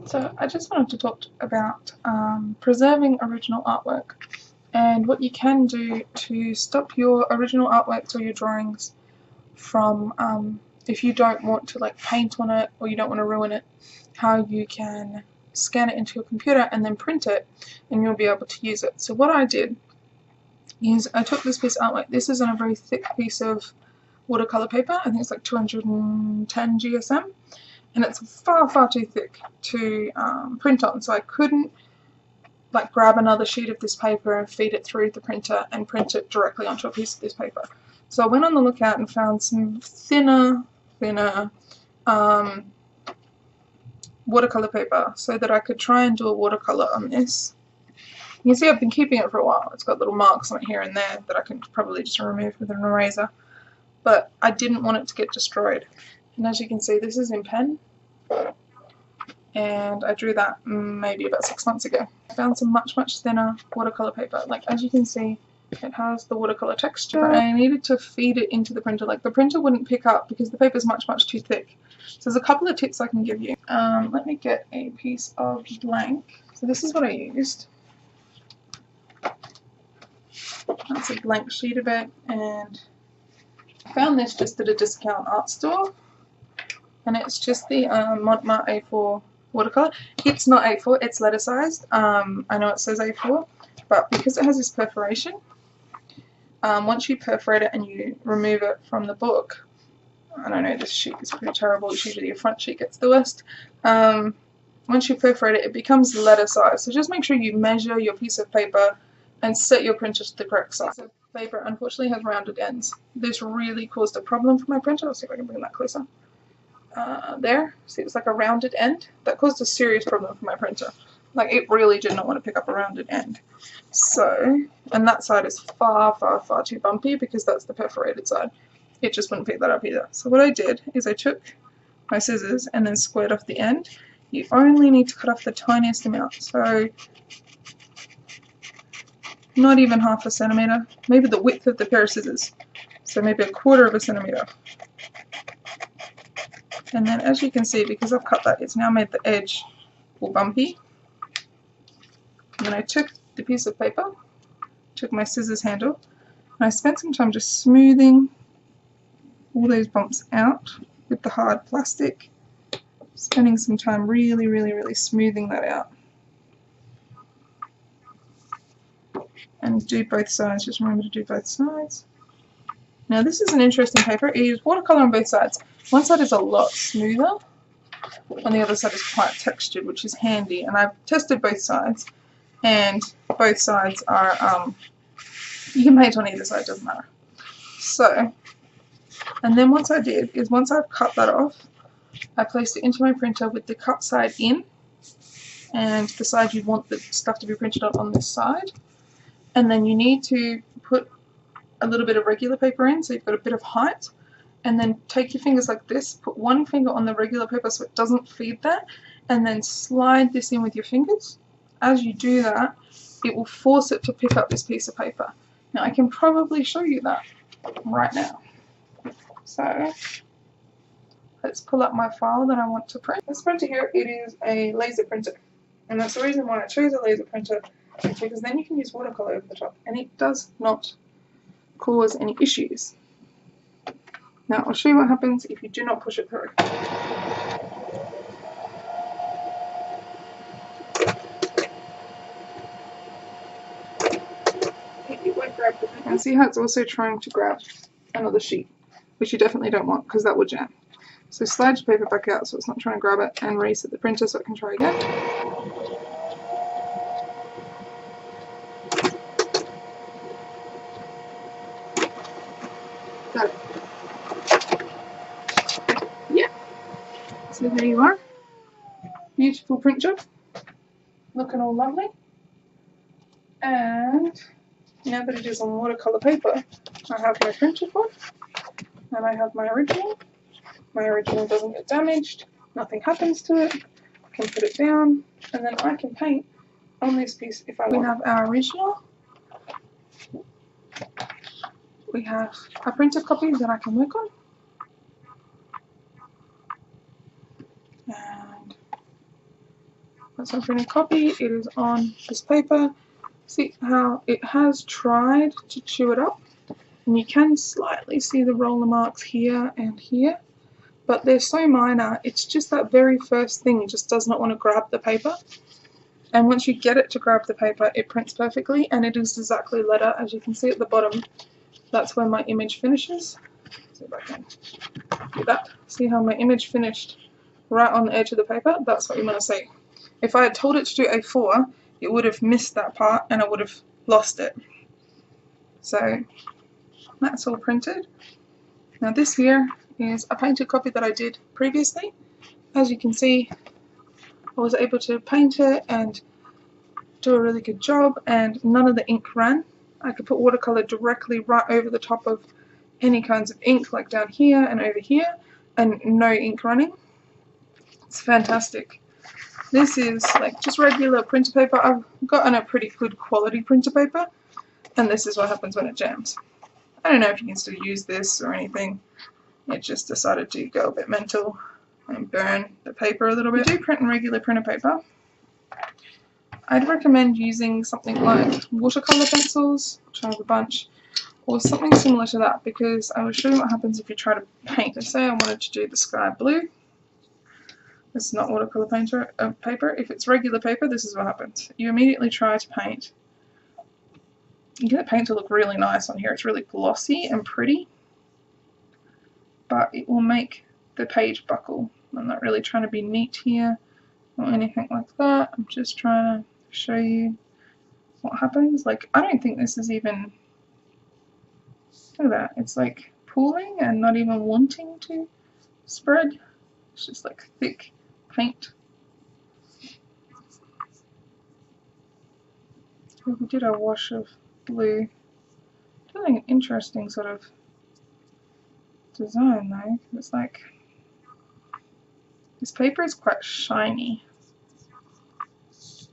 So I just wanted to talk about preserving original artwork and what you can do to stop your original artworks or your drawings from, if you don't want to like paint on it or you don't want to ruin it, how you can scan it into your computer and then print it and you'll be able to use it. So what I did is I took this piece of artwork. This is on a very thick piece of watercolor paper. I think it's like 210 GSM. And it's far too thick to print on, so I couldn't like grab another sheet of this paper and feed it through the printer and print it directly onto a piece of this paper. So I went on the lookout and found some thinner watercolor paper so that I could try and do a watercolor on this. You can see I've been keeping it for a while. It's got little marks on it here and there that I can probably just remove with an eraser, but I didn't want it to get destroyed. And as you can see, this is in pen, and I drew that maybe about 6 months ago. I found some much thinner watercolor paper. Like, as you can see, it has the watercolor texture. I needed to feed it into the printer. Like, the printer wouldn't pick up because the paper is much too thick. So there's a couple of tips I can give you. Let me get a piece of blank. So this is what I used. That's a blank sheet of it, and I found this just at a discount art store. And it's just the Mont A4 watercolor. It's not A4, it's letter sized. I know it says A4, but because it has this perforation, once you perforate it and you remove it from the book, I don't know, this sheet is pretty terrible. It's usually your front sheet gets the worst. Once you perforate it, it becomes letter size. So just make sure you measure your piece of paper and set your printer to the correct size. The paper unfortunately has rounded ends. This really caused a problem for my printer. Let's see if I can bring that closer. There, see, it's like a rounded end. That caused a serious problem for my printer. Like, it really did not want to pick up a rounded end. So, and that side is far too bumpy because that's the perforated side. It just wouldn't pick that up either. So what I did is I took my scissors and then squared off the end. You only need to cut off the tiniest amount, so not even half a centimeter, maybe the width of the pair of scissors. So maybe 1/4 of a centimeter. And then, as you can see, because I've cut that, it's now made the edge all bumpy. And then I took the piece of paper, took my scissors handle, and I spent some time just smoothing all those bumps out with the hard plastic. Spending some time really smoothing that out. And do both sides, just remember to do both sides. Now this is an interesting paper. It is watercolor on both sides. One side is a lot smoother, and the other side is quite textured, which is handy. And I've tested both sides, and both sides are, you can paint on either side, doesn't matter. So, and then once I did, is once I've cut that off, I placed it into my printer with the cut side in, and the side you want the stuff to be printed on this side. And then you need to put a little bit of regular paper in, so you've got a bit of height, and then take your fingers like this, put one finger on the regular paper so it doesn't feed that, and then slide this in with your fingers. As you do that, it will force it to pick up this piece of paper. Now I can probably show you that right now. So let's pull up my file that I want to print. This printer here, it is a laser printer, and that's the reason why I chose a laser printer, because then you can use watercolor over the top, and it does not cause any issues. Now I'll show you what happens if you do not push it through. It won't grab the pen. And see how it's also trying to grab another sheet, which you definitely don't want because that will jam. So slide your paper back out so it's not trying to grab it, and reset the printer so it can try again. Got it. Yeah. So there you are. Beautiful print job. Looking all lovely. And now that it is on watercolor paper, I have my printed one, and I have my original. My original doesn't get damaged, nothing happens to it. I can put it down, and then I can paint on this piece if I want. We have our original. We have a printed copy that I can work on. And That's my printed copy. It is on this paper. See how it has tried to chew it up, and you can slightly see the roller marks here and here, but they're so minor. It's just that very first thing just does not want to grab the paper, and once you get it to grab the paper, it prints perfectly, and it is exactly letter. As you can see at the bottom, that's where my image finishes. See if I can do that. See how my image finished right on the edge of the paper? That's what you want to see. If I had told it to do A4, it would have missed that part and I would have lost it. So that's all printed. Now this here is a painted copy that I did previously. As you can see, I was able to paint it and do a really good job, and none of the ink ran. I could put watercolour directly right over the top of any kinds of ink, like down here and over here, and no ink running. It's fantastic. This is like just regular printer paper. I've gotten a pretty good quality printer paper, and this is what happens when it jams. I don't know if you can still use this or anything. It just decided to go a bit mental and burn the paper a little bit. If you do print in regular printer paper, I'd recommend using something like watercolour pencils, which I have a bunch, or something similar to that, because I will show you what happens if you try to paint. Let's say I wanted to do the sky blue. This is not watercolour paper. If it's regular paper, this is what happens. You immediately try to paint. You get the paint to look really nice on here. It's really glossy and pretty, but it will make the page buckle. I'm not really trying to be neat here or anything like that. I'm just trying to show you what happens. Like, I don't think this is even, look at that. It's like pooling and not even wanting to spread. It's just like thick paint. We did a wash of blue. Doing an interesting sort of design though. It's like, this paper is quite shiny,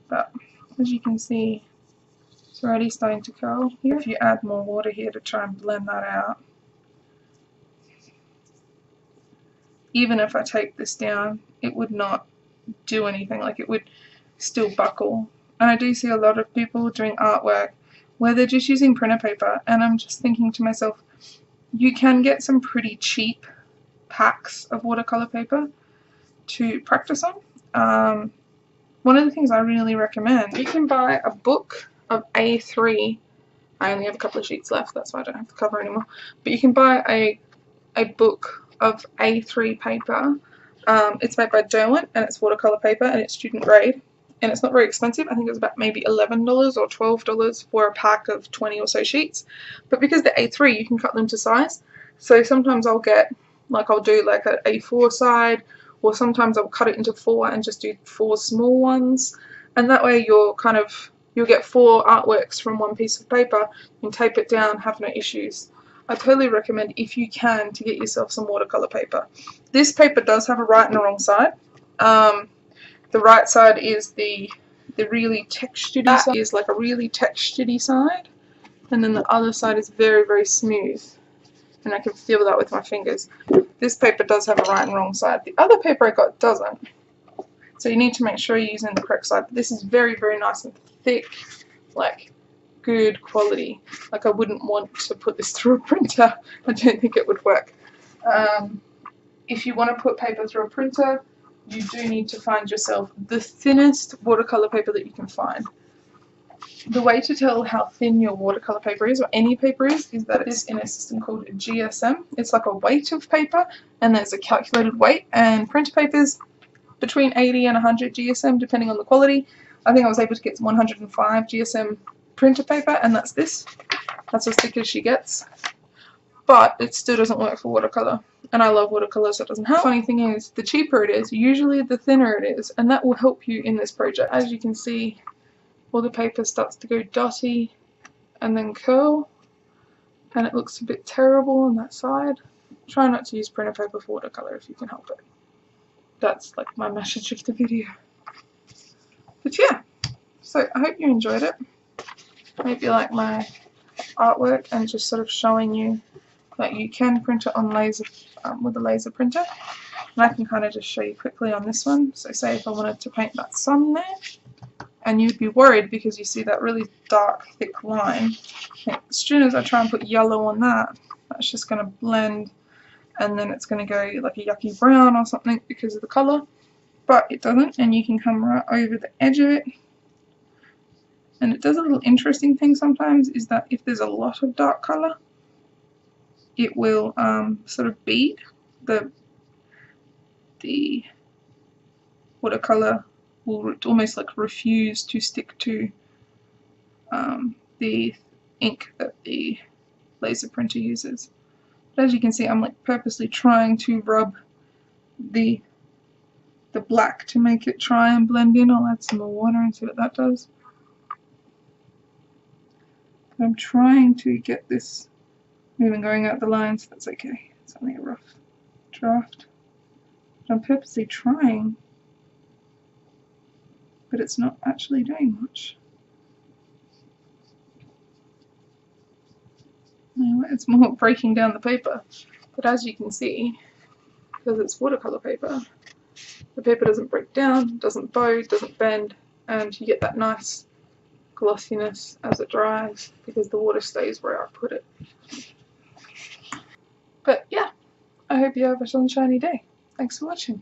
but as you can see, it's already starting to curl here. If you add more water here to try and blend that out, even if I take this down, it would not do anything. Like, it would still buckle. And I do see a lot of people doing artwork where they're just using printer paper, and I'm just thinking to myself, you can get some pretty cheap packs of watercolour paper to practice on. One of the things I really recommend, you can buy a book of A3. I only have a couple of sheets left, that's why I don't have the cover anymore. But you can buy a book of A3 paper. It's made by Derwent, and it's watercolour paper, and it's student grade. And it's not very expensive. I think it was about maybe $11 or $12 for a pack of 20 or so sheets. But because they're A3, you can cut them to size. So sometimes I'll get, like, I'll do like an A4 side, or sometimes I'll cut it into 4 and just do 4 small ones. And that way you'll get 4 artworks from one piece of paper. You can tape it down, have no issues. I totally recommend, if you can, to get yourself some watercolour paper. This paper does have a right and a wrong side. The right side is the really textured side. Is like a really textured side, and then the other side is very, very smooth, and I can feel that with my fingers. This paper does have a right and wrong side. The other paper I got doesn't, so you need to make sure you're using the correct side. But this is very, very nice and thick, like good quality. Like, I wouldn't want to put this through a printer. I don't think it would work. If you want to put paper through a printer, you do need to find yourself the thinnest watercolour paper that you can find. The way to tell how thin your watercolour paper is, or any paper is that it's in a system called GSM. It's like a weight of paper, and there's a calculated weight, and printer papers between 80 and 100 GSM depending on the quality. I think I was able to get 105 GSM printer paper, and that's this. That's as thick as she gets. But it still doesn't work for watercolour. And I love watercolour, so it doesn't help. The funny thing is, the cheaper it is, usually the thinner it is, and that will help you in this project. As you can see, all the paper starts to go dotty and then curl, and it looks a bit terrible on that side. Try not to use printer paper for watercolour if you can help it. That's like my message of the video. But yeah, so I hope you enjoyed it. I hope you like my artwork and just sort of showing you that you can print it on laser with a laser printer. And I can kind of just show you quickly on this one. So say if I wanted to paint that sun there, and you'd be worried because you see that really dark, thick line. As soon as I try and put yellow on that, that's just going to blend, and then it's going to go like a yucky brown or something because of the colour. But it doesn't, and you can come right over the edge of it. And it does a little interesting thing sometimes, is that if there's a lot of dark colour, it will sort of bead. The watercolour will almost like refuse to stick to the ink that the laser printer uses. But as you can see, I'm like purposely trying to rub the black to make it try and blend in. I'll add some more water and see what that does. But I'm trying to get this moving, going out the lines. That's okay. It's only a rough draft. But I'm purposely trying, but it's not actually doing much. It's more breaking down the paper. But as you can see, because it's watercolour paper, the paper doesn't break down, doesn't bow, doesn't bend, and you get that nice glossiness as it dries because the water stays where I put it. But yeah, I hope you have a sunshiny day. Thanks for watching.